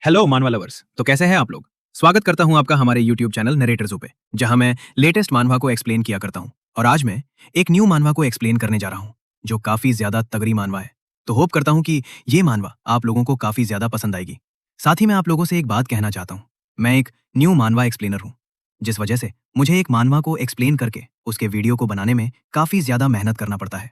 Hello मानवा lovers. तो कैसे हैं आप लोग? स्वागत करता हूं आपका हमारे यूट्यूब चैनल नरेटर्सो पे, जहां मैं लेटेस्ट मानवा को एक्सप्लेन किया करता हूं। और आज मैं एक न्यू मानवा को एक्सप्लेन करने जा रहा हूं, जो काफी ज्यादा तगड़ी मानवा है। तो होप करता हूं कि ये मानवा आप लोगों को काफी ज्यादा पसंद आएगी। साथ ही मैं आप लोगों से एक बात कहना चाहता हूँ। मैं एक न्यू मानवा एक्सप्लेनर हूँ, जिस वजह से मुझे एक मानवा को एक्सप्लेन करके उसके वीडियो को बनाने में काफी ज्यादा मेहनत करना पड़ता है।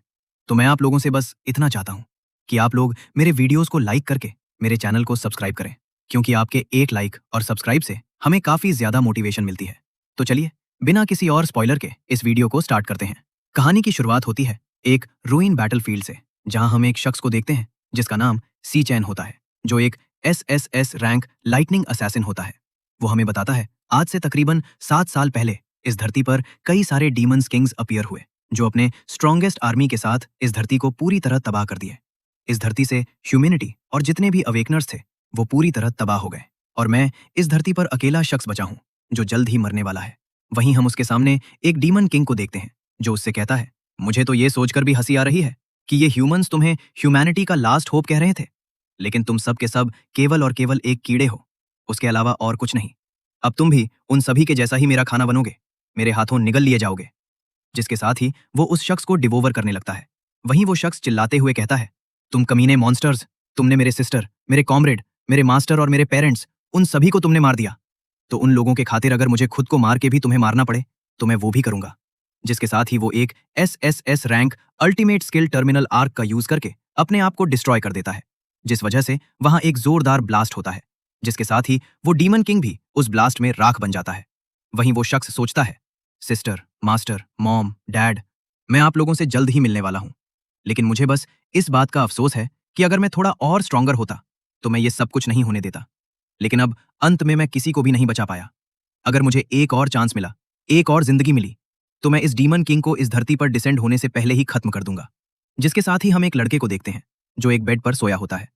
तो मैं आप लोगों से बस इतना चाहता हूँ कि आप लोग मेरे वीडियोस को लाइक करके मेरे चैनल को सब्सक्राइब करें, क्योंकि आपके एक लाइक और सब्सक्राइब से हमें काफी ज्यादा मोटिवेशन मिलती है। तो चलिए, बिना किसी और स्पॉइलर के इस वीडियो को स्टार्ट करते हैं। कहानी की शुरुआत होती है एक रूइन बैटलफील्ड से, जहां हम एक शख्स को देखते हैं जिसका नाम सी चैन होता है, जो एक एसएसएस रैंक लाइटनिंग असैसिन होता है। वो हमें बताता है आज से तकरीबन 7 साल पहले इस धरती पर कई सारे डीमंस किंग्स अपीयर हुए, जो अपने स्ट्रॉन्गेस्ट आर्मी के साथ इस धरती को पूरी तरह तबाह कर दिए। इस धरती से ह्यूमैनिटी और जितने भी अवेकनर्स थे वो पूरी तरह तबाह हो गए, और मैं इस धरती पर अकेला शख्स बचा हूं जो जल्द ही मरने वाला है। वहीं हम उसके सामने एक डीमन किंग को देखते हैं, जो उससे कहता है, मुझे तो ये सोचकर भी हंसी आ रही है कि ये ह्यूमंस तुम्हें ह्यूमैनिटी का लास्ट होप कह रहे थे, लेकिन तुम सब के सब केवल और केवल एक कीड़े हो, उसके अलावा और कुछ नहीं। अब तुम भी उन सभी के जैसा ही मेरा खाना बनोगे, मेरे हाथों निगल लिए जाओगे। जिसके साथ ही वो उस शख्स को डिवोवर करने लगता है। वहीं वो शख्स चिल्लाते हुए कहता है, तुम कमीने मॉन्स्टर्स, तुमने मेरे सिस्टर, मेरे कॉमरेड, मेरे मास्टर और मेरे पेरेंट्स, उन सभी को तुमने मार दिया। तो उन लोगों के खातिर अगर मुझे खुद को मार के भी तुम्हें मारना पड़े तो मैं वो भी करूंगा। जिसके साथ ही वो एक SSS rank ultimate skill terminal arc का यूज करके अपने आप को डिस्ट्रॉय कर देता है, जिस वजह से वहां एक जोरदार ब्लास्ट होता है, जिसके साथ ही वो डीमन किंग भी उस ब्लास्ट में राख बन जाता है। वहीं वो शख्स सोचता है, सिस्टर, मास्टर, मॉम, डैड, मैं आप लोगों से जल्द ही मिलने वाला हूं, लेकिन मुझे बस इस बात का अफसोस है कि अगर मैं थोड़ा और स्ट्रॉन्गर होता तो मैं ये सब कुछ नहीं होने देता। लेकिन अब अंत में मैं किसी को भी नहीं बचा पाया। अगर मुझे एक और चांस मिला, एक और जिंदगी मिली, तो मैं इस डीमन किंग को इस धरती पर डिसेंड होने से पहले ही खत्म कर दूंगा। जिसके साथ ही हम एक लड़के को देखते हैं जो एक बेड पर सोया होता है।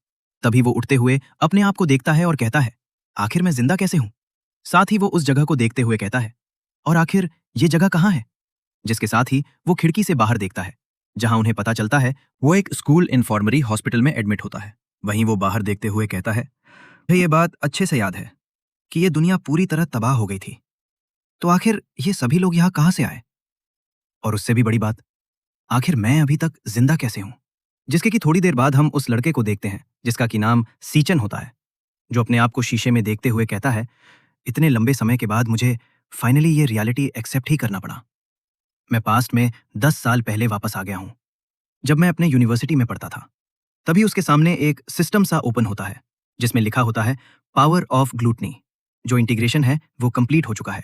तभी वो उठते हुए अपने आप को देखता है और कहता है, आखिर मैं जिंदा कैसे हूं? साथ ही वो उस जगह को देखते हुए कहता है, और आखिर ये जगह कहाँ है? जिसके साथ ही वो खिड़की से बाहर देखता है, जहां उन्हें पता चलता है वो एक स्कूल इन्फॉर्मरी हॉस्पिटल में एडमिट होता है। वहीं वो बाहर देखते हुए कहता है, मुझे ये बात अच्छे से याद है कि ये दुनिया पूरी तरह तबाह हो गई थी, तो आखिर ये सभी लोग यहाँ कहाँ से आए? और उससे भी बड़ी बात, आखिर मैं अभी तक जिंदा कैसे हूं? जिसके कि थोड़ी देर बाद हम उस लड़के को देखते हैं जिसका कि नाम सीचन होता है, जो अपने आप को शीशे में देखते हुए कहता है, इतने लंबे समय के बाद मुझे फाइनली ये रियलिटी एक्सेप्ट ही करना पड़ा। मैं पास्ट में 10 साल पहले वापस आ गया हूं, जब मैं अपने यूनिवर्सिटी में पढ़ता था। तभी उसके सामने एक सिस्टम सा ओपन होता है, जिसमें लिखा होता है पावर ऑफ ग्लूटनी। जो इंटीग्रेशन है वो कंप्लीट हो चुका है।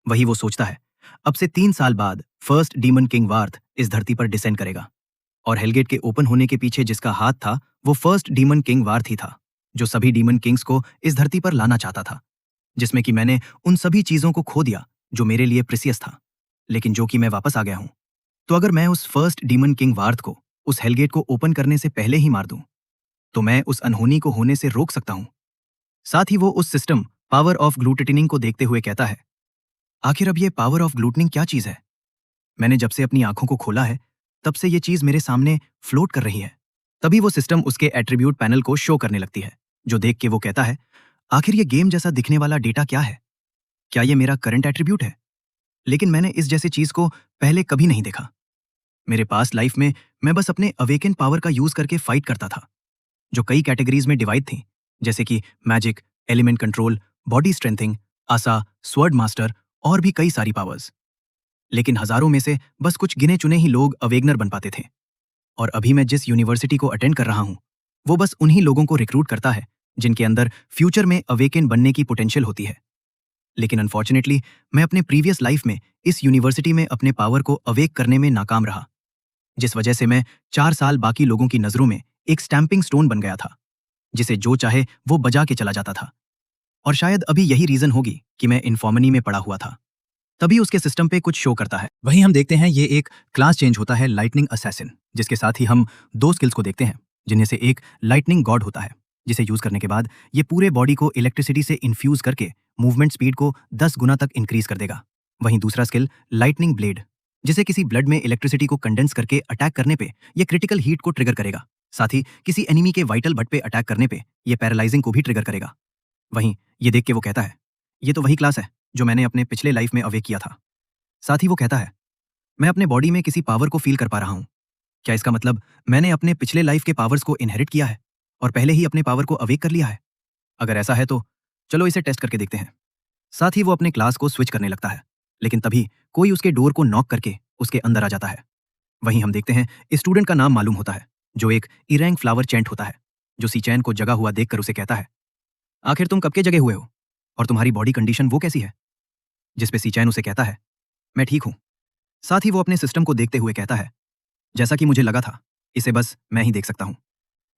वही वो सोचता है, अब से 3 साल बाद फर्स्ट डीमन किंग वार्थ इस धरती पर डिसेंड करेगा, और हेलगेट के ओपन होने के पीछे जिसका हाथ था वो फर्स्ट डीमन किंग वार्थ ही था, जो सभी डीमन किंग्स को इस धरती पर लाना चाहता था। जिसमें कि मैंने उन सभी चीजों को खो दिया जो मेरे लिए प्रीसियस था, लेकिन जो कि मैं वापस आ गया हूं। तो अगर मैं उस फर्स्ट डीमन किंग वार्थ को उस हेलगेट को ओपन करने से पहले ही मार दूं, तो मैं उस अनहोनी को होने से रोक सकता हूं। साथ ही वो उस सिस्टम पावर ऑफ ग्लूटेनिंग को देखते हुए कहता है, आखिर अब ये पावर ऑफ ग्लूटनिंग क्या चीज है? मैंने जब से अपनी आंखों को खोला है तब से ये चीज मेरे सामने फ्लोट कर रही है। तभी वो सिस्टम उसके एट्रीब्यूट पैनल को शो करने लगती है, जो देख के वो कहता है, आखिर ये गेम जैसा दिखने वाला डेटा क्या है? क्या ये मेरा करंट एट्रीब्यूट है? लेकिन मैंने इस जैसी चीज को पहले कभी नहीं देखा। मेरे पास लाइफ में मैं बस अपने अवेकन पावर का यूज करके फाइट करता था, जो कई कैटेगरीज में डिवाइड थी, जैसे कि magic, element control, body strengthening, आसा, स्वर्ड मास्टर और भी कई सारी पावर्स। लेकिन हजारों में से बस कुछ गिने चुने ही लोग अवेगनर बन पाते थे। और अभी मैं जिस यूनिवर्सिटी को अटेंड कर रहा हूं, वो बस उन्हीं लोगों को रिक्रूट करता है जिनके अंदर फ्यूचर में अवेकन बनने की पोटेंशियल होती है। लेकिन अनफॉर्चुनेटली मैं अपने प्रीवियस लाइफ में इस यूनिवर्सिटी में अपने पावर को अवेक करने में नाकाम रहा, जिस वजह से मैं 4 साल बाकी लोगों की नजरों में एक स्टैंपिंग स्टोन बन गया था, जिसे जो चाहे वो बजा के चला जाता था। और शायद अभी यही रीजन होगी कि मैं इन्फॉर्मनी में पड़ा हुआ था। तभी उसके सिस्टम पे कुछ शो करता है। वहीं हम देखते हैं ये एक क्लास चेंज होता है लाइटनिंग असैसिन, जिसके साथ ही हम 2 स्किल्स को देखते हैं, जिनमें से एक लाइटनिंग गॉड होता है, जिसे यूज करने के बाद ये पूरे बॉडी को इलेक्ट्रिसिटी से इन्फ्यूज करके मूवमेंट स्पीड को 10 गुना तक इंक्रीज कर देगा। वहीं दूसरा स्किल लाइटनिंग ब्लेड, जिसे किसी ब्लड में इलेक्ट्रिसिटी को कंडेंस करके अटैक करने पे ये क्रिटिकल हीट को ट्रिगर करेगा। साथ ही किसी एनिमी के वाइटल बट पे अटैक करने पे ये पैरालाइजिंग को भी ट्रिगर करेगा। वहीं ये देख के वो कहता है, ये तो वही क्लास है जो मैंने अपने पिछले लाइफ में अवेक किया था। साथ ही वो कहता है, मैं अपने बॉडी में किसी पावर को फील कर पा रहा हूँ। क्या इसका मतलब मैंने अपने पिछले लाइफ के पावर्स को इनहेरिट किया है और पहले ही अपने पावर को अवेक कर लिया है? अगर ऐसा है तो चलो इसे टेस्ट करके देखते हैं। साथ ही वो अपने क्लास को स्विच करने लगता है, लेकिन तभी कोई उसके डोर को नॉक करके उसके अंदर आ जाता है। वहीं हम देखते हैं स्टूडेंट का नाम मालूम होता है, जो एक इरैंग फ्लावर चैंट होता है, जो सीचैन को जगा हुआ देखकर उसे कहता है, आखिर तुम कब के जगे हुए हो और तुम्हारी बॉडी कंडीशन वो कैसी है? जिस पे सीचैन उसे कहता है, मैं ठीक हूं। साथ ही वो अपने सिस्टम को देखते हुए कहता है, जैसा कि मुझे लगा था, इसे बस मैं ही देख सकता हूं।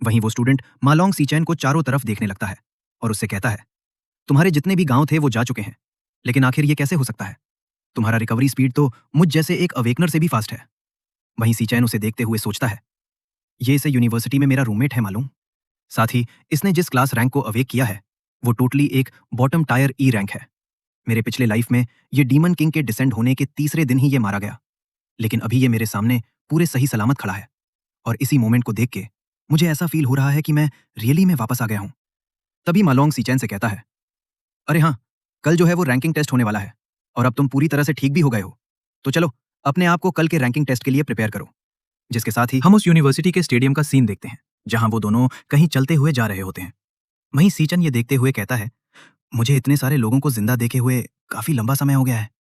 वहीं वो स्टूडेंट मालोंग सीचैन को चारों तरफ देखने लगता है और उससे कहता है, तुम्हारे जितने भी गांव थे वो जा चुके हैं, लेकिन आखिर ये कैसे हो सकता है? तुम्हारा रिकवरी स्पीड तो मुझ जैसे एक अवेकनर से भी फास्ट है। वहीं सीचैन उसे देखते हुए सोचता है, ये इसे यूनिवर्सिटी में मेरा रूममेट है मालूम। साथ ही इसने जिस क्लास रैंक को अवेक किया है वो टोटली एक बॉटम टायर ई रैंक है। मेरे पिछले लाइफ में ये डीमन किंग के डिसेंड होने के तीसरे दिन ही ये मारा गया, लेकिन अभी ये मेरे सामने पूरे सही सलामत खड़ा है और इसी मोमेंट को देख के मुझे ऐसा फील हो रहा है कि मैं रियली में वापस आ गया हूं। तभी मालोंग सीचैन से कहता है, अरे हाँ, कल जो है वो रैंकिंग टेस्ट होने वाला है और अब तुम पूरी तरह से ठीक भी हो गए हो, तो चलो अपने आप को कल के रैंकिंग टेस्ट के लिए प्रिपेयर करो। जिसके साथ ही हम उस यूनिवर्सिटी के स्टेडियम का सीन देखते हैं जहां वो दोनों कहीं चलते हुए जा रहे होते हैं। वहीं सीचन ये देखते हुए कहता है, मुझे इतने सारे लोगों को जिंदा देखे हुए काफी लंबा समय हो गया है।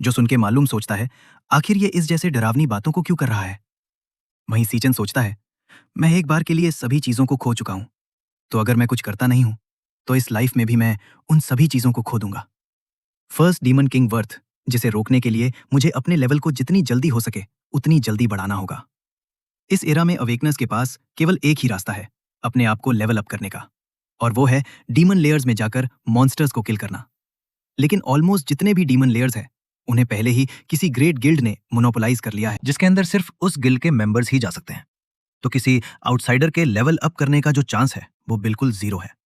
जो सुन के मालूम सोचता है, आखिर ये इस जैसे डरावनी बातों को क्यों कर रहा है? वहीं सीचन सोचता है, मैं एक बार के लिए सभी चीजों को खो चुका हूं, तो अगर मैं कुछ करता नहीं हूं तो इस लाइफ में भी मैं उन सभी चीजों को खो दूंगा। फर्स्ट डीमन किंग वर्थ, जिसे रोकने के लिए मुझे अपने लेवल को जितनी जल्दी हो सके उतनी जल्दी बढ़ाना होगा। इस एरा में अवेकनेस के पास केवल एक ही रास्ता है अपने आप को लेवल अप करने का, और वो है डीमन लेयर्स में जाकर मॉन्स्टर्स को किल करना। लेकिन ऑलमोस्ट जितने भी डीमन लेयर्स हैं उन्हें पहले ही किसी ग्रेट गिल्ड ने मोनोपोलाइज कर लिया है, जिसके अंदर सिर्फ उस गिल्ड के मेंबर्स ही जा सकते हैं। तो किसी आउटसाइडर के लेवल अप करने का जो चांस है वो बिल्कुल जीरो है।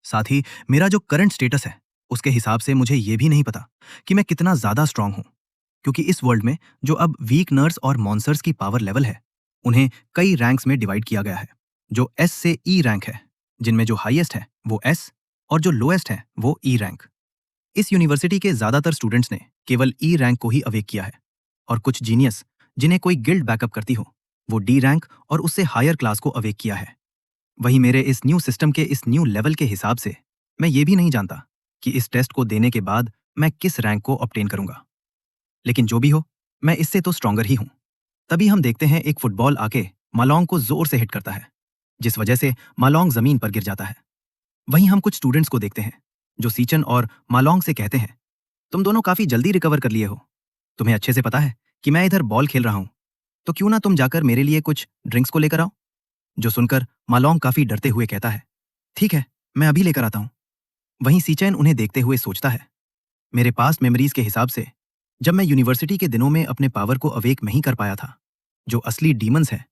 साथ ही मेरा जो करंट स्टेटस है उसके हिसाब से मुझे ये भी नहीं पता कि मैं कितना ज्यादा स्ट्रांग हूं, क्योंकि इस वर्ल्ड में जो अब वीक नर्स और मॉन्स्टर्स की पावर लेवल है उन्हें कई रैंक्स में डिवाइड किया गया है। जो एस से ई रैंक है, जिनमें जो हाईएस्ट है वो एस और जो लोएस्ट है वो ई रैंक। इस यूनिवर्सिटी के ज्यादातर स्टूडेंट्स ने केवल ई रैंक को ही अवेक किया है, और कुछ जीनियस जिन्हें कोई गिल्ड बैकअप करती हो वो डी रैंक और उससे हायर क्लास को अवेक किया है। वहीं मेरे इस न्यू सिस्टम के इस न्यू लेवल के हिसाब से मैं ये भी नहीं जानता कि इस टेस्ट को देने के बाद मैं किस रैंक को ऑब्टेन करूंगा, लेकिन जो भी हो मैं इससे तो स्ट्रॉन्गर ही हूं। तभी हम देखते हैं एक फुटबॉल आके मालोंग को जोर से हिट करता है, जिस वजह से मालोंग जमीन पर गिर जाता है। वहीं हम कुछ स्टूडेंट्स को देखते हैं जो सीचन और मालोंग से कहते हैं, तुम दोनों काफी जल्दी रिकवर कर लिए हो। तुम्हें अच्छे से पता है कि मैं इधर बॉल खेल रहा हूं, तो क्यों ना तुम जाकर मेरे लिए कुछ ड्रिंक्स को लेकर आओ। जो सुनकर मालोंग काफी डरते हुए कहता है, ठीक है, मैं अभी लेकर आता हूं। वहीं सीचैन उन्हें देखते हुए सोचता है, मेरे पास मेमोरीज के हिसाब से जब मैं यूनिवर्सिटी के दिनों में अपने पावर को अवेक नहीं कर पाया था, जो असली डीमंस हैं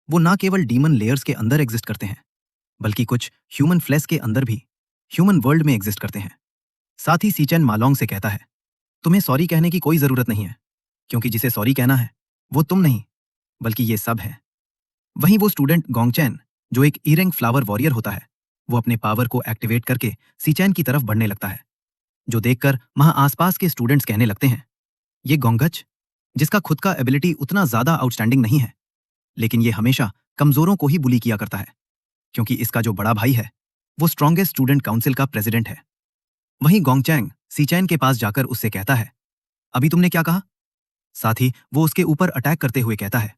वो ना केवल डीमन लेयर्स के अंदर एग्जिस्ट करते हैं, बल्कि कुछ ह्यूमन फ्लेश के अंदर भी ह्यूमन वर्ल्ड में एग्जिस्ट करते हैं। साथ ही सीचैन मालोंग से कहता है, तुम्हें सॉरी कहने की कोई जरूरत नहीं है, क्योंकि जिसे सॉरी कहना है वो तुम नहीं बल्कि ये सब है। वहीं वो स्टूडेंट गोंगचैन, जो एक ईरेंग फ्लावर वॉरियर होता है, वो अपने पावर को एक्टिवेट करके सीचैन की तरफ बढ़ने लगता है, जो देखकर वहां आसपास के स्टूडेंट्स कहने लगते हैं, ये गोंगच, जिसका खुद का एबिलिटी उतना ज्यादा आउटस्टैंडिंग नहीं है, लेकिन ये हमेशा कमजोरों को ही बुली किया करता है, क्योंकि इसका जो बड़ा भाई है वो स्ट्रॉन्गेस्ट स्टूडेंट काउंसिल का प्रेसिडेंट है। वहीं गोंगचैंग सीचैन के पास जाकर उससे कहता है, अभी तुमने क्या कहा? साथ ही वो उसके ऊपर अटैक करते हुए कहता है,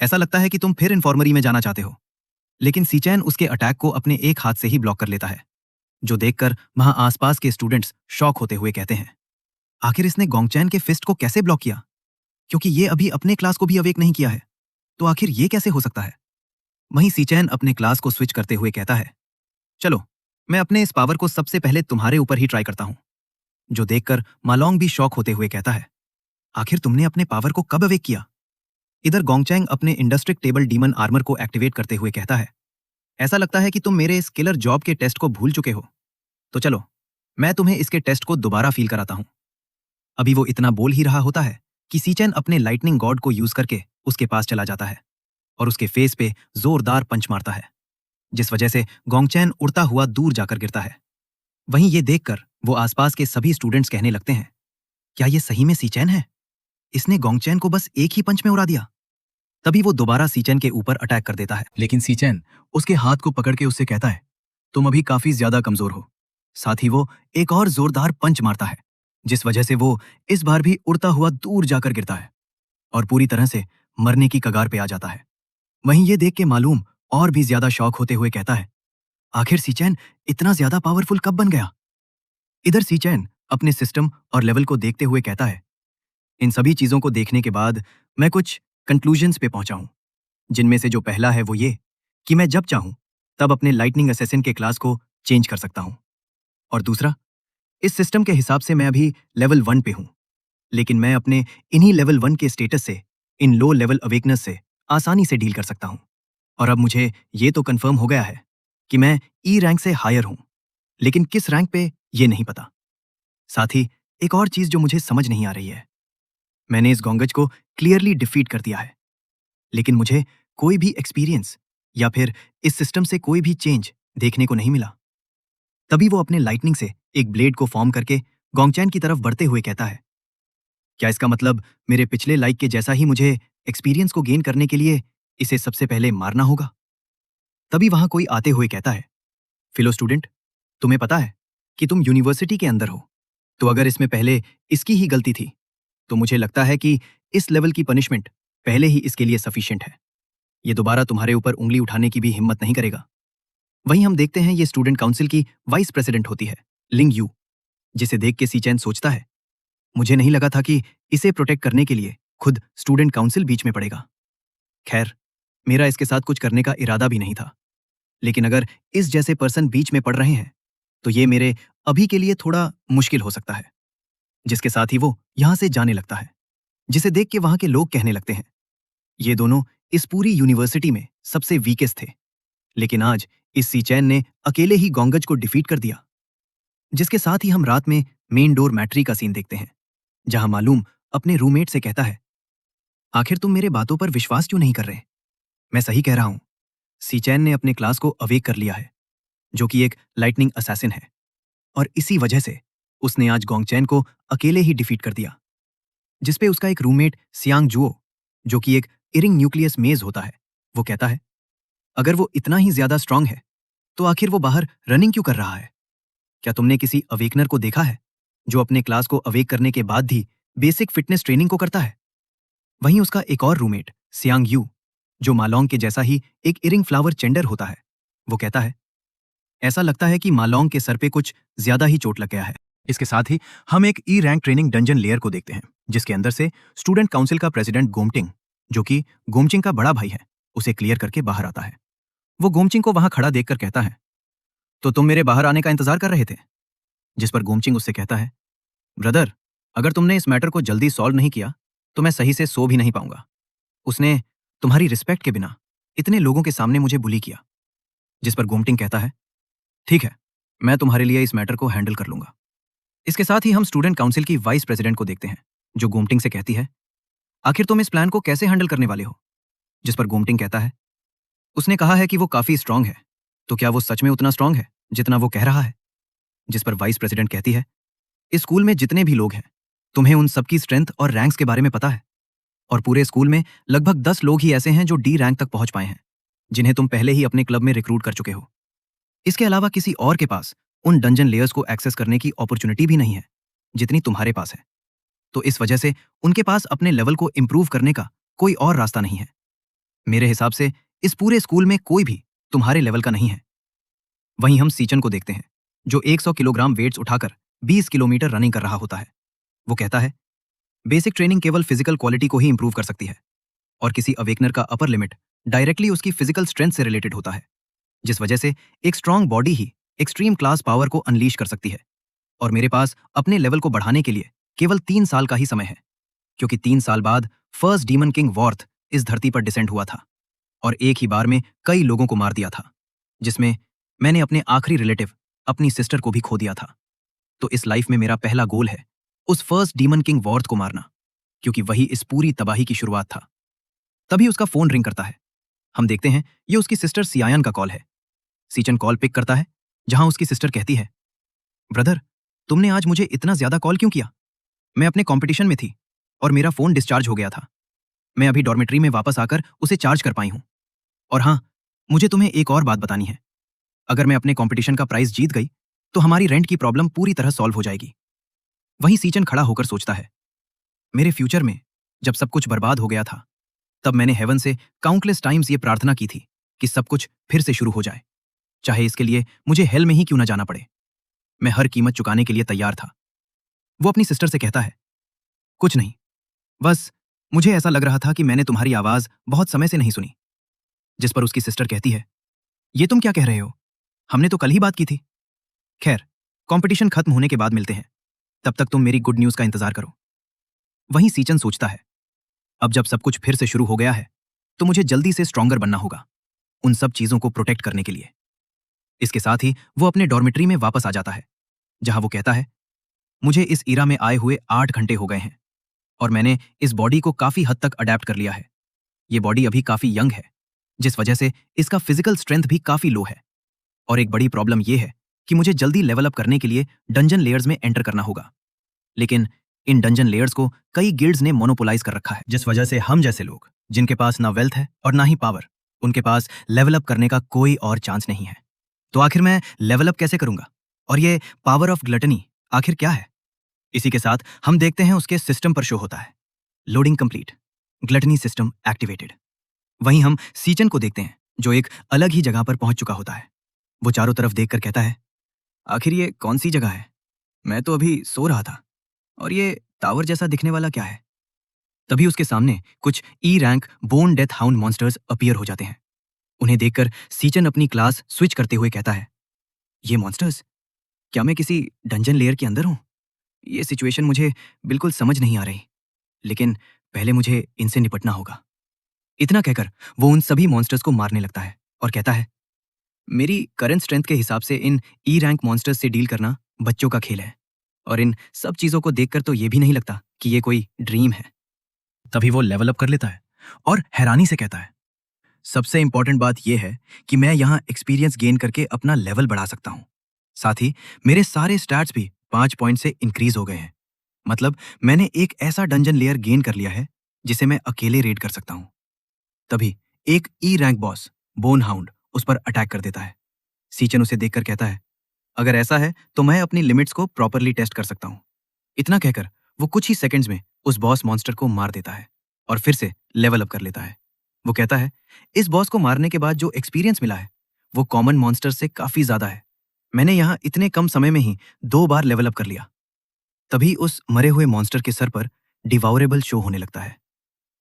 ऐसा लगता है कि तुम फिर इन्फॉर्मरी में जाना चाहते हो। लेकिन सीचैन उसके अटैक को अपने एक हाथ से ही ब्लॉक कर लेता है, जो देखकर वहां आसपास के स्टूडेंट्स शॉक होते हुए कहते हैं, आखिर इसने गोंगचैन के फिस्ट को कैसे ब्लॉक किया? क्योंकि ये अभी अपने क्लास को भी अवेक नहीं किया है, तो आखिर ये कैसे हो सकता है? वहीं सीचैन अपने क्लास को स्विच करते हुए कहता है, चलो मैं अपने इस पावर को सबसे पहले तुम्हारे ऊपर ही ट्राई करता हूं। जो देखकर मालोंग भी शॉक होते हुए कहता है, आखिर तुमने अपने पावर को कब अवेक किया? इधर गोंगचैंग अपने इंडस्ट्रिक्टेबल डीमन आर्मर को एक्टिवेट करते हुए कहता है, ऐसा लगता है कि तुम मेरे इस किलर जॉब के टेस्ट को भूल चुके हो, तो चलो मैं तुम्हें इसके टेस्ट को दोबारा फील कराता हूं। अभी वो इतना बोल ही रहा होता है कि सीचैन अपने लाइटनिंग गॉड को यूज करके उसके पास चला जाता है और उसके फेस पे जोरदार पंच मारता है, जिस वजह से गोंगचैन उड़ता हुआ दूर जाकर गिरता है। वहीं ये देखकर वो आसपास के सभी स्टूडेंट्स कहने लगते हैं, क्या ये सही में सीचैन है? इसने गोंगचैन को बस एक ही पंच में उड़ा दिया। तभी वो दोबारा सीचैन के ऊपर अटैक कर देता है, लेकिन सीचैन उसके हाथ को पकड़ के उससे कहता है, तुम अभी काफी ज्यादा कमजोर हो। साथ ही वो एक और जोरदार पंच मारता है, जिस वजह से वो इस बार भी उड़ता हुआ दूर जाकर गिरता है और पूरी तरह से मरने की कगार पे आ जाता है। वहीं ये देख के मालूम और भी ज्यादा शॉक होते हुए कहता है, आखिर सीचैन इतना ज्यादा पावरफुल कब बन गया? इधर सीचैन अपने सिस्टम और लेवल को देखते हुए कहता है, इन सभी चीजों को देखने के बाद मैं कुछ कंक्लूजन्स पे पहुंचा हूं, जिनमें से जो पहला है वो ये कि मैं जब चाहूं तब अपने लाइटनिंग असेसिन के क्लास को चेंज कर सकता हूं। और दूसरा, इस सिस्टम के हिसाब से मैं अभी लेवल 1 पे हूं, लेकिन मैं अपने इन्हीं लेवल 1 के स्टेटस से इन लो लेवल अवेकनेस से आसानी से डील कर सकता हूं। और अब मुझे ये तो कंफर्म हो गया है कि मैं ई रैंक से हायर हूं, लेकिन किस रैंक पे ये नहीं पता। साथ ही एक और चीज जो मुझे समझ नहीं आ रही है, मैंने इस गोंगज को क्लियरली डिफीट कर दिया है, लेकिन मुझे कोई भी एक्सपीरियंस या फिर इस सिस्टम से कोई भी चेंज देखने को नहीं मिला। तभी वो अपने लाइटनिंग से एक ब्लेड को फॉर्म करके गोंगचैन की तरफ बढ़ते हुए कहता है, क्या इसका मतलब मेरे पिछले लाइक के जैसा ही मुझे एक्सपीरियंस को गेन करने के लिए इसे सबसे पहले मारना होगा? तभी वहां कोई आते हुए कहता है, फिलो स्टूडेंट, तुम्हें पता है कि तुम यूनिवर्सिटी के अंदर हो, तो अगर इसमें पहले इसकी ही गलती थी तो मुझे लगता है कि इस लेवल की पनिशमेंट पहले ही इसके लिए सफिशिएंट है। ये दोबारा तुम्हारे ऊपर उंगली उठाने की भी हिम्मत नहीं करेगा। वहीं हम देखते हैं ये स्टूडेंट काउंसिल की वाइस प्रेसिडेंट होती है, लिंग यू, जिसे देख के सीचैन सोचता है, मुझे नहीं लगा था कि इसे प्रोटेक्ट करने के लिए खुद स्टूडेंट काउंसिल बीच में पड़ेगा। खैर, मेरा इसके साथ कुछ करने का इरादा भी नहीं था, लेकिन अगर इस जैसे पर्सन बीच में पड़ रहे हैं तो ये मेरे अभी के लिए थोड़ा मुश्किल हो सकता है। जिसके साथ ही वो यहां से जाने लगता है, जिसे देख के वहां के लोग कहने लगते हैं, ये दोनों इस पूरी यूनिवर्सिटी में सबसे वीकेस्ट थे, लेकिन आज इस सीचैन ने अकेले ही गोंगज को डिफीट कर दिया। जिसके साथ ही हम रात में मेन डोर मैट्री का सीन देखते हैं, जहां मालूम अपने रूममेट से कहता है, आखिर तुम मेरे बातों पर विश्वास क्यों नहीं कर रहे? मैं सही कह रहा हूं, सीचैन ने अपने क्लास को अवेक कर लिया है, जो कि एक लाइटनिंग असैसिन है, और इसी वजह से उसने आज गोंगचैन को अकेले ही डिफीट कर दिया। जिसपे उसका एक रूममेट सियांग जुओ, जो कि एक इरिंग न्यूक्लियस मेज होता है, वो कहता है, अगर वो इतना ही ज्यादा स्ट्रांग है तो आखिर वो बाहर रनिंग क्यों कर रहा है? क्या तुमने किसी अवेकनर को देखा है जो अपने क्लास को अवेक करने के बाद भी बेसिक फिटनेस ट्रेनिंग को करता है? वहीं उसका एक और रूममेट सियांग यू, जो मालोंग के जैसा ही एक इरिंग फ्लावर चेंडर होता है, वो कहता है, ऐसा लगता है कि मालोंग के सर पे कुछ ज्यादा ही चोट लग गया है। इसके साथ ही हम एक E rank training dungeon layer को देखते हैं, जिसके अंदर से स्टूडेंट काउंसिल का प्रेसिडेंट गोमटिंग, जो कि गोमचिंग का बड़ा भाई है, उसे क्लियर करके बाहर आता है। वो गोमचिंग को वहां खड़ा देखकर कहता है, तो तुम मेरे बाहर आने का इंतजार कर रहे थे? जिस पर गोमचिंग उससे कहता है, ब्रदर, अगर तुमने इस मैटर को जल्दी सॉल्व नहीं किया तो मैं सही से सो भी नहीं पाऊंगा। उसने तुम्हारी रिस्पेक्ट के बिना इतने लोगों के सामने मुझे बुली किया। जिस पर गोमटिंग कहता है, ठीक है, मैं तुम्हारे लिए इस मैटर को हैंडल कर लूंगा। इसके साथ ही हम स्टूडेंट काउंसिल की वाइस प्रेसिडेंट को देखते हैं, जो गोमटिंग से कहती है, आखिर तुम इस प्लान को कैसे हैंडल करने वाले हो? जिस पर गोमटिंग कहता है, उसने कहा है कि वो काफी स्ट्रांग है, तो क्या वो सच में उतना स्ट्रांग है जितना वो कह रहा है? जिस पर वाइस प्रेसिडेंट कहती है, इस स्कूल में जितने भी लोग हैं, तुम्हें उन सबकी स्ट्रेंथ और रैंक्स के बारे में पता है, और पूरे स्कूल में लगभग 10 लोग ही ऐसे हैं जो डी रैंक तक पहुंच पाए हैं, जिन्हें तुम पहले ही अपने क्लब में रिक्रूट कर चुके हो। इसके अलावा किसी और के पास उन डंजन लेयर्स को एक्सेस करने की अपॉर्चुनिटी भी नहीं है जितनी तुम्हारे पास है। तो इस वजह से उनके पास अपने लेवल को इंप्रूव करने का कोई और रास्ता नहीं है। मेरे हिसाब से इस पूरे स्कूल में कोई भी तुम्हारे लेवल का नहीं है। वहीं हम सीचन को देखते हैं, जो 100 किलोग्राम वेट्स उठाकर 20 किलोमीटर रनिंग कर रहा होता है। वो कहता है, बेसिक ट्रेनिंग केवल फिजिकल क्वालिटी को ही इंप्रूव कर सकती है, और किसी अवेकनर का अपर लिमिट डायरेक्टली उसकी फिजिकल स्ट्रेंथ से रिलेटेड होता है, जिस वजह से एक स्ट्रांग बॉडी ही एक्सट्रीम क्लास पावर को अनलीश कर सकती है। और मेरे पास अपने लेवल को बढ़ाने के लिए केवल 3 साल का ही समय है, क्योंकि 3 साल बाद फर्स्ट डीमन किंग वॉर्थ इस धरती पर डिसेंड हुआ था और एक ही बार में कई लोगों को मार दिया था, जिसमें मैंने अपने आखिरी रिलेटिव, अपनी सिस्टर को भी खो दिया था। तो इस लाइफ में मेरा पहला गोल है उस फर्स्ट डीमन किंग वॉर्थ को मारना, क्योंकि वही इस पूरी तबाही की शुरुआत था। तभी उसका फोन रिंग करता है। हम देखते हैं ये उसकी सिस्टर सियायन का कॉल है। सीचन कॉल पिक करता है, जहां उसकी सिस्टर कहती है, ब्रदर, तुमने आज मुझे इतना ज्यादा कॉल क्यों किया? मैं अपने कंपटीशन में थी और मेरा फोन डिस्चार्ज हो गया था। मैं अभी डॉर्मेट्री में वापस आकर उसे चार्ज कर पाई हूं। और हाँ, मुझे तुम्हें एक और बात बतानी है। अगर मैं अपने कंपटीशन का प्राइज जीत गई तो हमारी रेंट की प्रॉब्लम पूरी तरह सॉल्व हो जाएगी। वहीं सीचन खड़ा होकर सोचता है, मेरे फ्यूचर में जब सब कुछ बर्बाद हो गया था, तब मैंने हेवन से काउंटलेस टाइम्स ये प्रार्थना की थी कि सब कुछ फिर से शुरू हो जाए, चाहे इसके लिए मुझे हेल में ही क्यों ना जाना पड़े। मैं हर कीमत चुकाने के लिए तैयार था। वो अपनी सिस्टर से कहता है, कुछ नहीं, बस मुझे ऐसा लग रहा था कि मैंने तुम्हारी आवाज बहुत समय से नहीं सुनी। जिस पर उसकी सिस्टर कहती है, ये तुम क्या कह रहे हो? हमने तो कल ही बात की थी। खैर, कंपटीशन खत्म होने के बाद मिलते हैं। तब तक तुम मेरी गुड न्यूज का इंतजार करो। वहीं सीचन सोचता है, अब जब सब कुछ फिर से शुरू हो गया है तो मुझे जल्दी से स्ट्रॉन्गर बनना होगा, उन सब चीजों को प्रोटेक्ट करने के लिए। इसके साथ ही वो अपने डॉर्मेट्री में वापस आ जाता है, जहां वो कहता है, मुझे इस ईरा में आए हुए 8 घंटे हो गए हैं और मैंने इस बॉडी को काफी हद तक अडेप्ट कर लिया है। ये बॉडी अभी काफी यंग है, जिस वजह से इसका फिजिकल स्ट्रेंथ भी काफी लो है। और एक बड़ी प्रॉब्लम यह है कि मुझे जल्दी लेवल अप करने के लिए डंजन लेयर्स में एंटर करना होगा। लेकिन इन डंजन लेयर्स को कई गिल्ड्स ने मोनोपोलाइज कर रखा है, जिस वजह से हम जैसे लोग, जिनके पास ना वेल्थ है और ना ही पावर, उनके पास लेवल अप करने का कोई और चांस नहीं है। तो आखिर मैं लेवल अप कैसे करूंगा? और ये पावर ऑफ ग्लटनी आखिर क्या है? इसी के साथ हम देखते हैं उसके सिस्टम पर शो होता है, loading complete, gluttony system activated. वहीं हम सीचन को देखते हैं, जो एक अलग ही जगह पर पहुंच चुका होता है। वो चारों तरफ देखकर कहता है, आखिर ये कौन सी जगह है? मैं तो अभी सो रहा था। और ये टावर जैसा दिखने वाला क्या है? तभी उसके सामने कुछ E rank bone death hound monsters appear हो जाते हैं। उन्हें देखकर सीचन अपनी क्लास स्विच करते हुए कहता है, ये मॉन्स्टर्स, क्या मैं किसी डंजन लेयर के अंदर हूं? ये सिचुएशन मुझे बिल्कुल समझ नहीं आ रही, लेकिन पहले मुझे इनसे निपटना होगा। इतना कहकर वो उन सभी मॉन्स्टर्स को मारने लगता है और कहता है, मेरी करंट स्ट्रेंथ के हिसाब से इन ई रैंक मॉन्स्टर्स से डील करना बच्चों का खेल है। और इन सब चीजों को देखकर तो ये भी नहीं लगता कि ये कोई ड्रीम है। तभी वो लेवल अप कर लेता है और हैरानी से कहता है, सबसे इंपॉर्टेंट बात यह है कि मैं यहाँ एक्सपीरियंस गेन करके अपना लेवल बढ़ा सकता हूँ। साथ ही मेरे सारे स्टैट्स भी 5 पॉइंट से इंक्रीज हो गए हैं। मतलब मैंने एक ऐसा डंजन लेयर गेन कर लिया है जिसे मैं अकेले रेड कर सकता हूँ। तभी एक E rank boss bone hound उस पर अटैक कर देता है। सीचन उसे देखकर कहता है, अगर ऐसा है तो मैं अपनी लिमिट्स को प्रॉपरली टेस्ट कर सकता हूँ। इतना कहकर वो कुछ ही सेकंड्स में उस बॉस मॉन्स्टर को मार देता है और फिर से लेवल अप कर लेता है। वो कहता है, इस बॉस को मारने के बाद जो एक्सपीरियंस मिला है वो कॉमन मॉन्स्टर से काफी ज्यादा है। मैंने यहाँ इतने कम समय में ही 2 बार लेवल अप कर लिया। तभी उस मरे हुए मॉन्स्टर के सर पर डिवाउरेबल शो होने लगता है।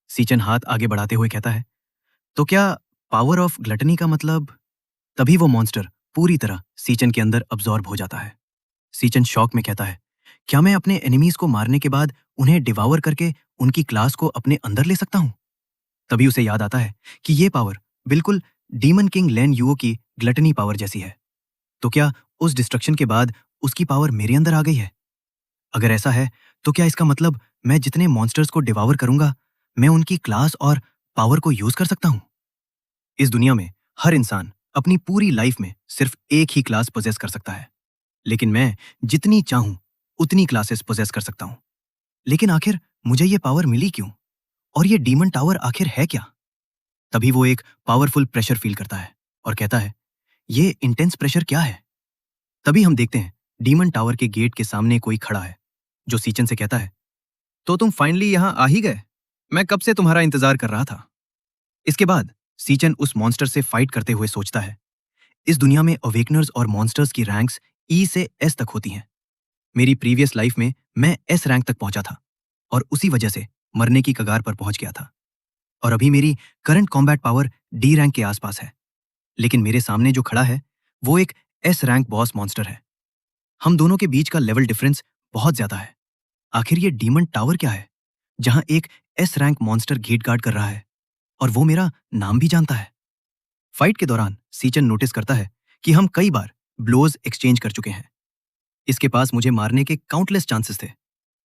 सीचन हाथ आगे बढ़ाते हुए कहता है, तो क्या पावर ऑफ ग्लटनी का मतलब? तभी वो मॉन्स्टर पूरी तरह सीचन के अंदर अब्जॉर्ब हो जाता है। सीचन शॉक में कहता है, क्या मैं अपने एनिमीज को मारने के बाद उन्हें डिवावर करके उनकी क्लास को अपने अंदर ले सकता हूं? तभी उसे याद आता है कि ये पावर बिल्कुल डीमन किंग लेन युओ की ग्लटनी पावर जैसी है। तो क्या उस डिस्ट्रक्शन के बाद उसकी पावर मेरे अंदर आ गई है? अगर ऐसा है तो क्या इसका मतलब मैं जितने मॉन्स्टर्स को डिवावर करूंगा, मैं उनकी क्लास और पावर को यूज कर सकता हूं? इस दुनिया में हर इंसान अपनी पूरी लाइफ में सिर्फ एक ही क्लास पोजेस कर सकता है, लेकिन मैं जितनी चाहूं उतनी क्लासेस पोजेस कर सकता हूं। लेकिन आखिर मुझे ये पावर मिली क्यों? और ये डीमन टावर आखिर है क्या? तभी वो एक पावरफुल प्रेशर फील करता है और कहता है, ये इंटेंस प्रेशर क्या है? तभी हम देखते हैं डीमन टावर के गेट के सामने कोई खड़ा है, जो सीचन से कहता है, तो तुम फाइनली यहां आ ही गए। मैं कब से तुम्हारा इंतजार कर रहा था। इसके बाद सीचन उस मॉन्स्टर से फाइट करते हुए सोचता है, इस दुनिया में अवेकनर्स और मॉन्स्टर्स की रैंक्स ई से एस तक होती हैं। मेरी प्रीवियस लाइफ में मैं एस रैंक तक पहुंचा था और उसी वजह से मरने की कगार पर पहुंच गया था। और अभी मेरी current combat power D rank के आसपास है। लेकिन मेरे सामने जो खड़ा है वो एक एस रैंक बॉस मॉन्स्टर है। हम दोनों के बीच का लेवल डिफरेंस बहुत ज्यादा है। आखिर ये डीमन टावर क्या है जहां एक S rank monster gate guard कर रहा है और वो मेरा नाम भी जानता है? फाइट के दौरान सीचन नोटिस करता है कि हम कई बार ब्लोज एक्सचेंज कर चुके हैं। इसके पास मुझे मारने के काउंटलेस चांसेस थे,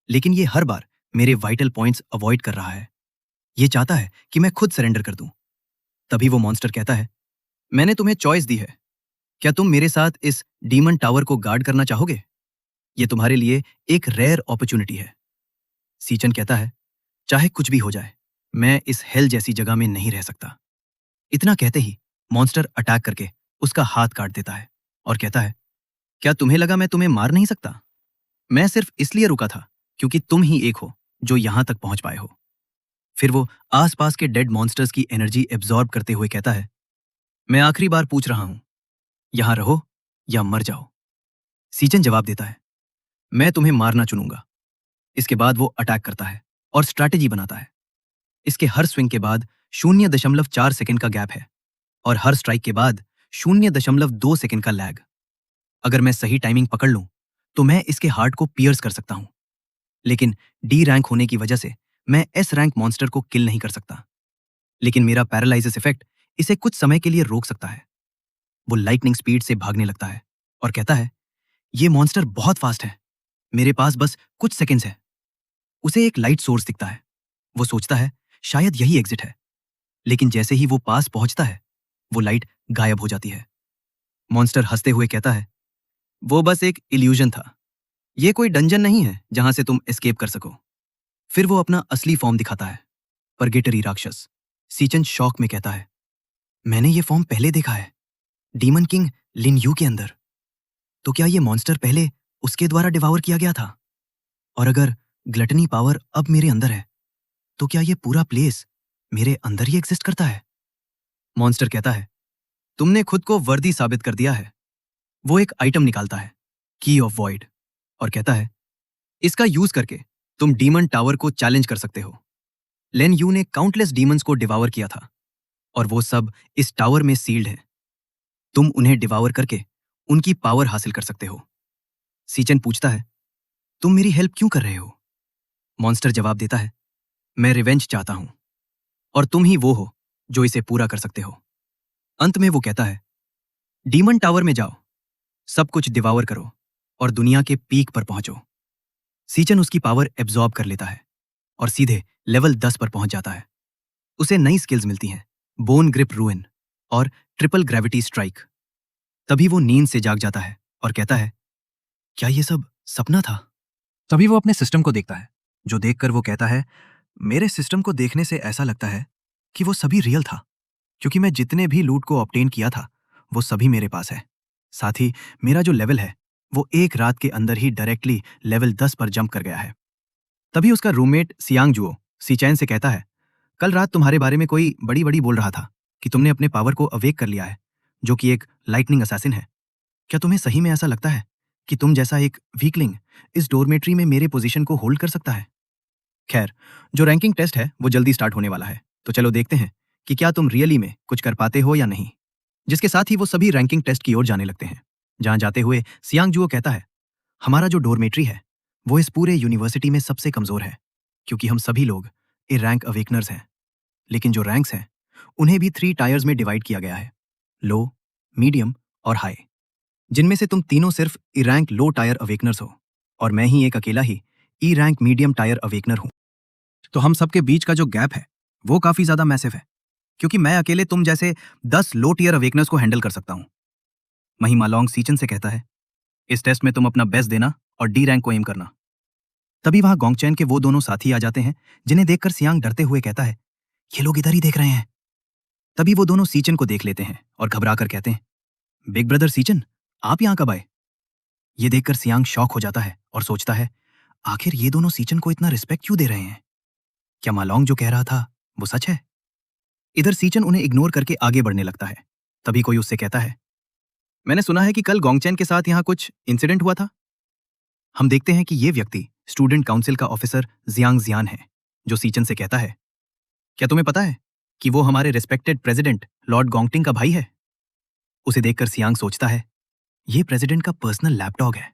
लेकिन ये हर बार मेरे वाइटल पॉइंट्स अवॉइड कर रहा है। ये चाहता है कि मैं खुद सरेंडर कर दूं। तभी वो मॉन्स्टर कहता है, मैंने तुम्हें चॉइस दी है, क्या तुम मेरे साथ इस डीमन टावर को गार्ड करना चाहोगे ये तुम्हारे लिए एक रेयर अपॉर्चुनिटी है। सीचन कहता है, चाहे कुछ भी हो जाए, मैं इस हेल जैसी जगह में नहीं रह सकता। इतना कहते ही मॉन्स्टर अटैक करके उसका हाथ काट देता है और कहता है, क्या तुम्हें लगा मैं तुम्हें मार नहीं सकता? मैं सिर्फ इसलिए रुका था क्योंकि तुम ही एक हो जो यहां तक पहुंच पाए हो। फिर वो आसपास के डेड मॉन्स्टर्स की एनर्जी एब्जॉर्ब करते हुए कहता है, मैं आखिरी बार पूछ रहा हूं, यहां रहो या मर जाओ। सीचन जवाब देता है, मैं तुम्हें मारना चुनूंगा। इसके बाद वो अटैक करता है और स्ट्रैटेजी बनाता है। इसके हर स्विंग के बाद 0.4 सेकंड का गैप है और हर स्ट्राइक के बाद 0.2 सेकंड का लैग। अगर मैं सही टाइमिंग पकड़ लूं तो मैं इसके हार्ट को पियर्स कर सकता हूं, लेकिन डी रैंक होने की वजह से मैं एस रैंक मॉन्स्टर को किल नहीं कर सकता। लेकिन मेरा पैरालाइसिस इफेक्ट इसे कुछ समय के लिए रोक सकता है। वो लाइटनिंग स्पीड से भागने लगता है और कहता है, ये मॉन्स्टर बहुत फास्ट है, मेरे पास बस कुछ सेकंड्स है। उसे एक लाइट सोर्स दिखता है। वो सोचता है शायद यही एग्जिट है, लेकिन जैसे ही वो पास पहुंचता है वो लाइट गायब हो जाती है। मॉन्स्टर हंसते हुए कहता है, वो बस एक इल्यूजन था, ये कोई डंजन नहीं है जहां से तुम एस्केप कर सको। फिर वो अपना असली फॉर्म दिखाता है, परगेटरी राक्षस। सीचन शॉक में कहता है, मैंने ये फॉर्म पहले देखा है, डीमन किंग लिन यू के अंदर। तो क्या ये मॉन्स्टर पहले उसके द्वारा डिवावर किया गया था? और अगर ग्लटनी पावर अब मेरे अंदर है तो क्या ये पूरा प्लेस मेरे अंदर ही एग्जिस्ट करता है? मॉन्स्टर कहता है, तुमने खुद को वर्दी साबित कर दिया है। वो एक आइटम निकालता है, की ऑफ वॉइड, और कहता है, इसका यूज करके तुम डीमन टावर को चैलेंज कर सकते हो। लेन यू ने काउंटलेस डीमंस को डिवावर किया था और वो सब इस टावर में सील्ड है। तुम उन्हें डिवावर करके उनकी पावर हासिल कर सकते हो। सीचन पूछता है, तुम मेरी हेल्प क्यों कर रहे हो? मॉन्स्टर जवाब देता है, मैं रिवेंज चाहता हूं और तुम ही वो हो जो इसे पूरा कर सकते हो। अंत में वो कहता है, डीमन टावर में जाओ, सब कुछ डिवावर करो और दुनिया के पीक पर पहुंचो। सीचन उसकी पावर एब्जॉर्ब कर लेता है और सीधे लेवल 10 पर पहुंच जाता है। उसे नई स्किल्स मिलती हैं, बोन ग्रिप रूइन और ट्रिपल ग्रेविटी स्ट्राइक। तभी वो नींद से जाग जाता है और कहता है, क्या ये सब सपना था? तभी वो अपने सिस्टम को देखता है, जो देखकर वो कहता है, मेरे सिस्टम को देखने से ऐसा लगता है कि वो सभी रियल था, क्योंकि मैं जितने भी लूट को ऑब्टेन किया था वो सभी मेरे पास है। साथ ही मेरा जो लेवल है वो एक रात के अंदर ही डायरेक्टली लेवल 10 पर जंप कर गया है। तभी उसका रूममेट सियांग जुओ सीचैन से कहता है, कल रात तुम्हारे बारे में कोई बड़ी बड़ी बोल रहा था कि तुमने अपने पावर को अवेक कर लिया है, जो कि एक लाइटनिंग असैसिन है। क्या तुम्हें सही में ऐसा लगता है कि तुम जैसा एक वीकलिंग इस डोरमेट्री में मेरे पोजीशन को होल्ड कर सकता है? खैर, जो रैंकिंग टेस्ट है वो जल्दी स्टार्ट होने वाला है, तो चलो देखते हैं कि क्या तुम रियली में कुछ कर पाते हो या नहीं। जिसके साथ ही वो सभी रैंकिंग टेस्ट की ओर जाने लगते हैं। जहां जाते हुए सियांग जुओ कहता है, हमारा जो डोरमेट्री है वो इस पूरे यूनिवर्सिटी में सबसे कमजोर है, क्योंकि हम सभी लोग ए रैंक अवेकनर्स हैं। लेकिन जो रैंक्स हैं उन्हें भी 3 टायर्स में डिवाइड किया गया है, लो, मीडियम और हाई, जिनमें से तुम तीनों सिर्फ ई रैंक लो टायर अवेकनर्स हो और मैं ही एक अकेला ही E rank medium tyre awakener हूं। तो हम सबके बीच का जो गैप है वो काफी ज्यादा मैसिव है, क्योंकि मैं अकेले तुम जैसे 10 लो टियर अवेकनर्स को हैंडल कर सकता हूं। महिमा लॉन्ग सीचन से कहता है, इस टेस्ट में तुम अपना बेस्ट देना और डी रैंक को एम करना। तभी वहां गोंगचैन के वो दोनों साथी आ जाते हैं, जिन्हें देखकर सियांग डरते हुए कहता है, ये लोग इधर ही देख रहे हैं। तभी वो दोनों सीचन को देख लेते हैं और घबरा कर कहते हैं, बिग ब्रदर सीचन, आप यहां कब आए? ये देखकर सियांग शॉक हो जाता है और सोचता है, आखिर ये दोनों सीचन को इतना रिस्पेक्ट क्यों दे रहे हैं? क्या मालोंग जो कह रहा था वो सच है? इधर सीचन उन्हें इग्नोर करके आगे बढ़ने लगता है। तभी कोई उससे कहता है, मैंने सुना है कि कल गोंगचैन के साथ यहां कुछ इंसिडेंट हुआ था। हम देखते हैं कि ये व्यक्ति स्टूडेंट काउंसिल का ऑफिसर जियांग जियान है, जो सीचन से कहता है, क्या तुम्हें पता है कि वो हमारे रिस्पेक्टेड प्रेसिडेंट लॉर्ड गोंगटिंग का भाई है? उसे देखकर सियांग सोचता है, ये प्रेसिडेंट का पर्सनल लैपडॉग है,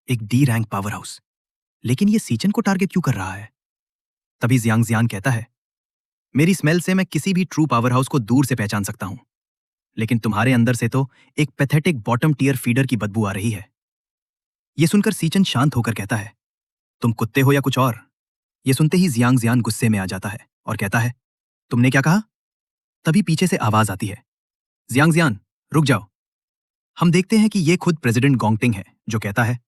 एक डी रैंक पावर हाउस, लेकिन ये सीचन को टारगेट क्यों कर रहा है? तभी जियांग जियान कहता है, मेरी स्मेल से मैं किसी भी ट्रू पावर हाउस को दूर से पहचान सकता हूं, लेकिन तुम्हारे अंदर से तो एक पैथेटिक बॉटम टियर फीडर की बदबू आ रही है। यह सुनकर सीचन शांत होकर कहता है, तुम कुत्ते हो या कुछ और? यह सुनते ही जियांग जियान गुस्से में आ जाता है और कहता है, तुमने क्या कहा? तभी पीछे से आवाज आती है, जियांग जियान रुक जाओ। हम देखते हैं कि यह खुद प्रेसिडेंट गोंगटिंग है, जो कहता है,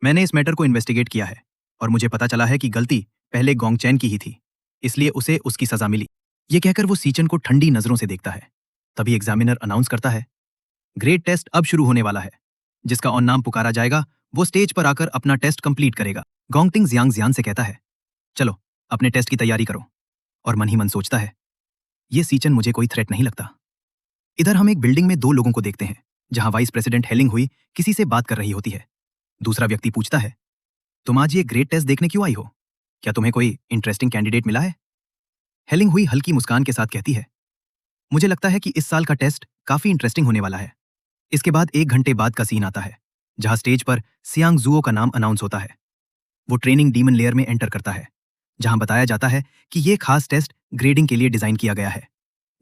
मैंने इस मैटर को इन्वेस्टिगेट किया है और मुझे पता चला है कि गलती पहले गोंगचैन की ही थी, इसलिए उसे उसकी सजा मिली। ये कहकर वो सीचन को ठंडी नजरों से देखता है। तभी एग्जामिनर अनाउंस करता है, ग्रेड टेस्ट अब शुरू होने वाला है। जिसका ऑन नाम पुकारा जाएगा वो स्टेज पर आकर अपना टेस्ट कंप्लीट करेगा। गोंगटिंग जियांग जियान से कहता है, चलो अपने टेस्ट की तैयारी करो। और मन ही मन सोचता है, ये सीचन मुझे कोई थ्रेट नहीं लगता। इधर हम एक बिल्डिंग में दो लोगों को देखते हैं, जहां वाइस प्रेसिडेंट हेलिंग हुई किसी से बात कर रही होती है। दूसरा व्यक्ति पूछता है, तुम आज ये ग्रेड टेस्ट देखने क्यों आई हो? क्या तुम्हें कोई इंटरेस्टिंग कैंडिडेट मिला है? हेलिंग हुई हल्की मुस्कान के साथ कहती है, मुझे लगता है कि इस साल का टेस्ट काफी इंटरेस्टिंग होने वाला है। इसके बाद 1 घंटे बाद का सीन आता है, जहां स्टेज पर सियांग जुओ का नाम अनाउंस होता है। वो ट्रेनिंग डीमन लेयर में एंटर करता है, जहां बताया जाता है कि ये खास टेस्ट ग्रेडिंग के लिए डिजाइन किया गया है,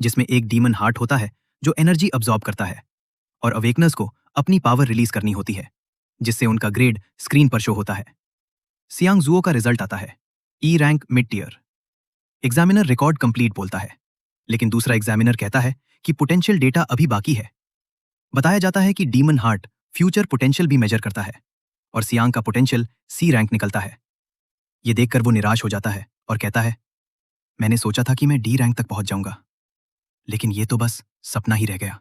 जिसमें एक डीमन हार्ट होता है जो एनर्जी अब्सॉर्ब करता है और अवेकनर्स को अपनी पावर रिलीज करनी होती है, जिससे उनका ग्रेड स्क्रीन पर शो होता है। सियांग जुओ का रिजल्ट आता है, E rank mid tier. Examiner record complete बोलता है, लेकिन दूसरा एग्जामिनर कहता है कि पोटेंशियल डेटा अभी बाकी है। बताया जाता है कि डीमन हार्ट फ्यूचर पोटेंशियल भी मेजर करता है और सियांग का पोटेंशियल सी रैंक निकलता है। ये देखकर वो निराश हो जाता है और कहता है, मैंने सोचा था कि मैं डी रैंक तक पहुंच जाऊंगा, लेकिन ये तो बस सपना ही रह गया।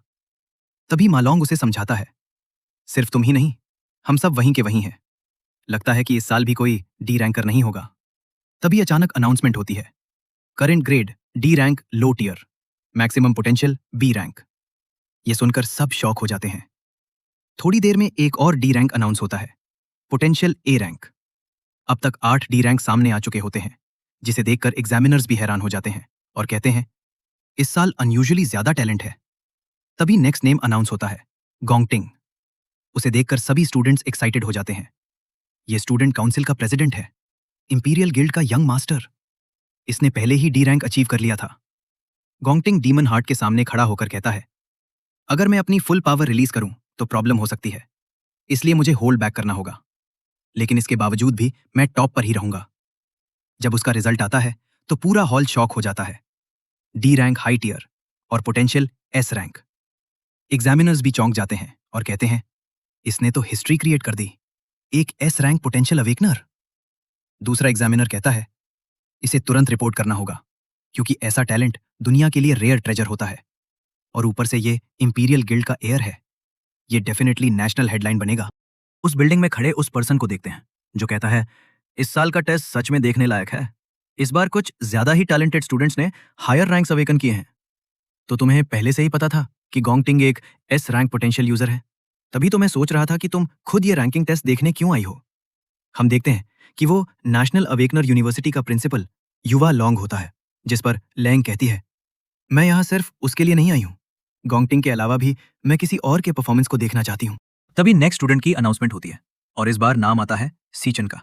तभी मालोंग उसे समझाता है, सिर्फ तुम ही नहीं, हम सब वहीं के वहीं हैं। लगता है कि इस साल भी कोई डी रैंकर नहीं होगा। तभी अचानक अनाउंसमेंट होती है, current grade D rank low tier, maximum potential B rank. ये सुनकर सब शॉक हो जाते हैं। थोड़ी देर में एक और डी रैंक अनाउंस होता है, पोटेंशियल ए रैंक। अब तक 8 डी रैंक सामने आ चुके होते हैं, जिसे देखकर एग्जामिनर्स भी हैरान हो जाते हैं और कहते हैं, इस साल अनयूजुअली ज्यादा टैलेंट है। तभी नेक्स्ट नेम अनाउंस होता है, गोंगटिंग। उसे देखकर सभी स्टूडेंट्स एक्साइटेड हो जाते हैं। ये स्टूडेंट काउंसिल का प्रेसिडेंट है, इंपीरियल गिल्ड का यंग मास्टर। इसने पहले ही डी रैंक अचीव कर लिया था। गोंगटिंग डीमन हार्ट के सामने खड़ा होकर कहता है, अगर मैं अपनी फुल पावर रिलीज करूं तो प्रॉब्लम हो सकती है, इसलिए मुझे होल्ड बैक करना होगा। लेकिन इसके बावजूद भी मैं टॉप पर ही रहूंगा। जब उसका रिजल्ट आता है तो पूरा हॉल शॉक हो जाता है, डी रैंक हाई टीयर और पोटेंशियल एस रैंक। एग्जामिनर्स भी चौंक जाते हैं और कहते हैं, इसने तो हिस्ट्री क्रिएट कर दी, एक एस रैंक पोटेंशियल अवेकनर। दूसरा एग्जामिनर कहता है, इसे तुरंत रिपोर्ट करना होगा, क्योंकि ऐसा टैलेंट दुनिया के लिए रेयर ट्रेजर होता है, और ऊपर से ये इंपीरियल गिल्ड का एयर है। ये डेफिनेटली नेशनल हेडलाइन बनेगा। उस बिल्डिंग में खड़े उस पर्सन को देखते हैं जो कहता है, इस साल का टेस्ट सच में देखने लायक है। इस बार कुछ ज्यादा ही टैलेंटेड स्टूडेंट्स ने हायर रैंक्स अवेकन किए हैं। तो तुम्हें पहले से ही पता था कि गोंगटिंग एक एस रैंक पोटेंशियल यूजर है? तभी तो मैं सोच रहा था कि तुम खुद ये रैंकिंग टेस्ट देखने क्यों आई हो। हम देखते हैं कि वो नेशनल अवेकनर यूनिवर्सिटी का प्रिंसिपल युवा लॉन्ग होता है, जिस पर लैंग कहती है, मैं यहाँ सिर्फ उसके लिए नहीं आई हूँ, गोंगटिंग के अलावा भी मैं किसी और के परफॉर्मेंस को देखना चाहती हूँ। तभी नेक्स्ट स्टूडेंट की अनाउंसमेंट होती है और इस बार नाम आता है सीचन का।